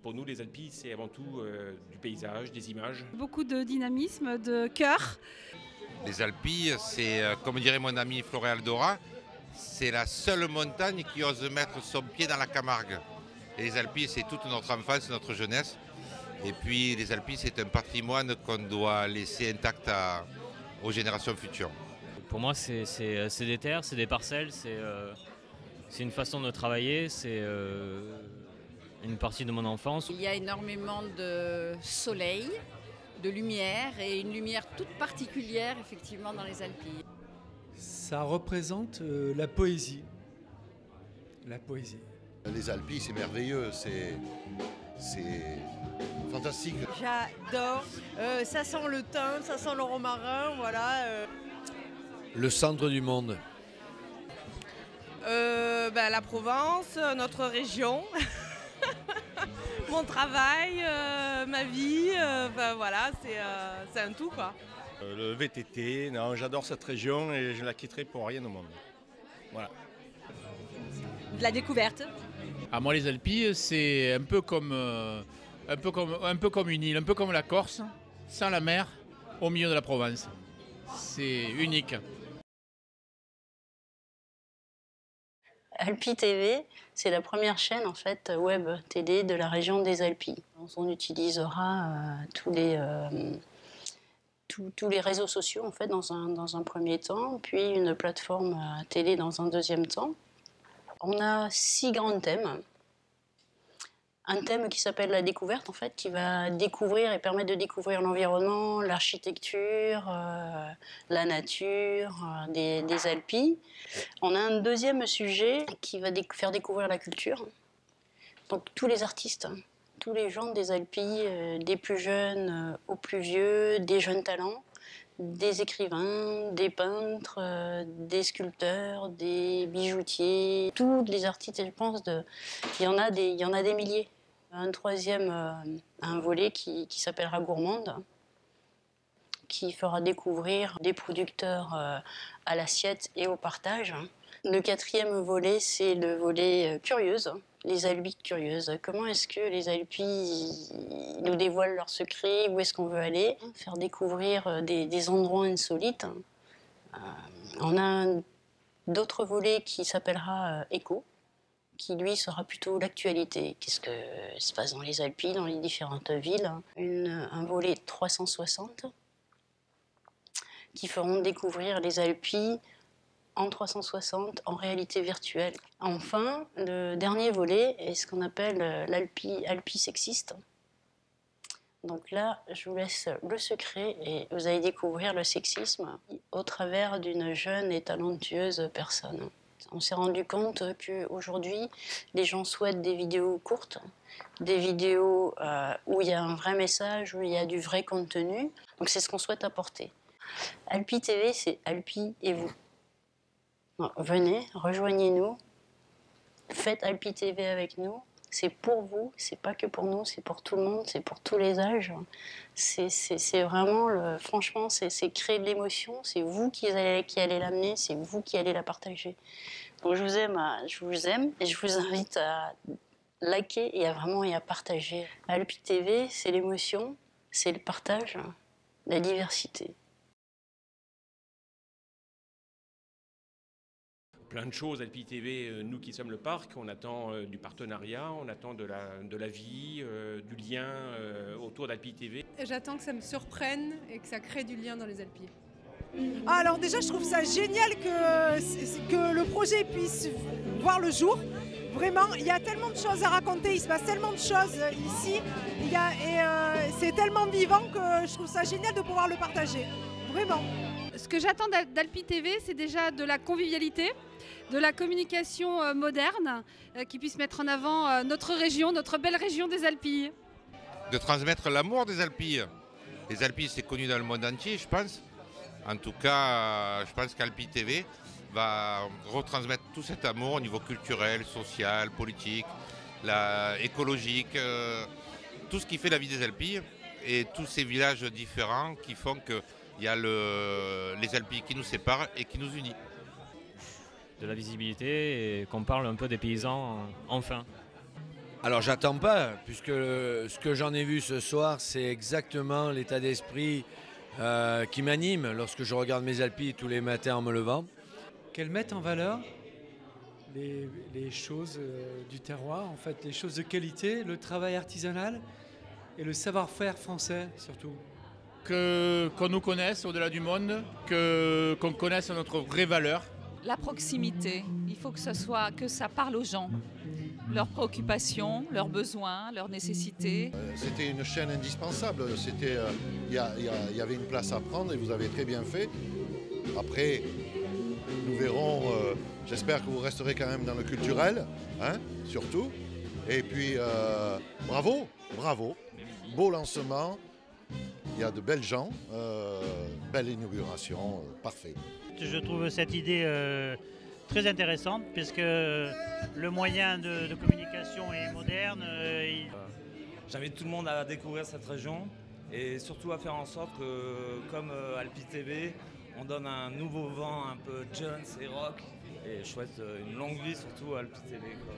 Pour nous, les Alpilles, c'est avant tout du paysage, des images. Beaucoup de dynamisme, de cœur. Les Alpilles, c'est, comme dirait mon ami Floréal Dora, c'est la seule montagne qui ose mettre son pied dans la Camargue. Et les Alpilles, c'est toute notre enfance, notre jeunesse. Et puis les Alpilles, c'est un patrimoine qu'on doit laisser intact aux générations futures. Pour moi, c'est des terres, c'est des parcelles, c'est une façon de travailler, c'est une partie de mon enfance. Il y a énormément de soleil, de lumière et une lumière toute particulière effectivement dans les Alpilles. Ça représente la poésie. La poésie. Les Alpilles, c'est merveilleux, c'est fantastique. J'adore, ça sent le thym, ça sent le romarin, voilà. Le centre du monde. La Provence, notre région, mon travail, ma vie, voilà, c'est un tout quoi. Le VTT, non, j'adore cette région et je la quitterai pour rien au monde. Voilà. De la découverte. Ah, moi, les Alpilles, c'est un peu comme une île, un peu comme la Corse, sans la mer, au milieu de la Provence. C'est unique. Alpi TV, c'est la première chaîne en fait web télé de la région des Alpilles. On utilisera tous les réseaux sociaux en fait dans un premier temps, puis une plateforme télé dans un deuxième temps. On a 6 grands thèmes. Un thème qui s'appelle la découverte, en fait, qui va découvrir et permettre de découvrir l'environnement, l'architecture, la nature des Alpilles. On a un deuxième sujet qui va faire découvrir la culture. Donc tous les artistes, tous les gens des Alpilles, des plus jeunes aux plus vieux, des jeunes talents, des écrivains, des peintres, des sculpteurs, des bijoutiers, tous les artistes, je pense, il y en a des milliers. Un troisième, un volet qui s'appellera Gourmande, qui fera découvrir des producteurs à l'assiette et au partage. Le quatrième volet, c'est le volet Curieuse, les Alpilles curieuses. Comment est-ce que les Alpilles nous dévoilent leurs secrets? Où est-ce qu'on veut aller? Faire découvrir des endroits insolites. On a d'autres volets qui s'appellera Écho, qui lui sera plutôt l'actualité. Qu'est-ce que se passe dans les Alpilles, dans les différentes villes. Un volet 360 qui feront découvrir les Alpilles en 360, en réalité virtuelle. Enfin, le dernier volet est ce qu'on appelle l'Alpi sexiste. Donc là, je vous laisse le secret et vous allez découvrir le sexisme au travers d'une jeune et talentueuse personne. On s'est rendu compte qu'aujourd'hui, les gens souhaitent des vidéos courtes, des vidéos où il y a un vrai message, où il y a du vrai contenu. Donc c'est ce qu'on souhaite apporter. Alpi TV, c'est Alpi et vous. Donc, venez, rejoignez-nous, faites Alpi TV avec nous. C'est pour vous, c'est pas que pour nous, c'est pour tout le monde, c'est pour tous les âges. C'est vraiment, franchement, c'est créer de l'émotion, c'est vous qui allez l'amener, c'est vous qui allez la partager. Donc je vous aime et je vous invite à liker et à partager. Alpi TV, c'est l'émotion, c'est le partage, la diversité. Plein de choses, Alpilles TV, nous qui sommes le parc, on attend du partenariat, on attend de la vie, du lien autour d'Alpilles TV. J'attends que ça me surprenne et que ça crée du lien dans les Alpilles. Alors déjà, je trouve ça génial que le projet puisse voir le jour. Vraiment, il y a tellement de choses à raconter, il se passe tellement de choses ici. C'est tellement vivant que je trouve ça génial de pouvoir le partager. Vraiment. Ce que j'attends d'Alpi TV, c'est déjà de la convivialité, de la communication moderne, qui puisse mettre en avant notre région, notre belle région des Alpilles. De transmettre l'amour des Alpilles. Les Alpilles, c'est connu dans le monde entier, je pense. En tout cas, je pense qu'Alpi TV va retransmettre tout cet amour au niveau culturel, social, politique, écologique, tout ce qui fait la vie des Alpilles et tous ces villages différents qui font qu'il y a les Alpilles qui nous séparent et qui nous unissent. De la visibilité et qu'on parle un peu des paysans enfin. Alors j'attends pas, puisque ce que j'en ai vu ce soir, c'est exactement l'état d'esprit qui m'anime lorsque je regarde mes Alpilles tous les matins en me levant. Qu'elles mettent en valeur les choses du terroir, en fait, les choses de qualité, le travail artisanal et le savoir-faire français surtout. Qu'on nous connaisse au-delà du monde, qu'on connaisse notre vraie valeur. La proximité, il faut que ça parle aux gens, leurs préoccupations, leurs besoins, leurs nécessités. C'était une chaîne indispensable, il y avait une place à prendre et vous avez très bien fait. Après, nous verrons, j'espère que vous resterez quand même dans le culturel, hein, surtout. Et puis, bravo, beau lancement, il y a de belles gens, belle inauguration, parfait. Je trouve cette idée très intéressante puisque le moyen de communication est moderne. J'invite tout le monde à découvrir cette région et surtout à faire en sorte que, comme Alpi TV, on donne un nouveau vent un peu Jones et rock. Et je souhaite une longue vie surtout à Alpi TV, quoi.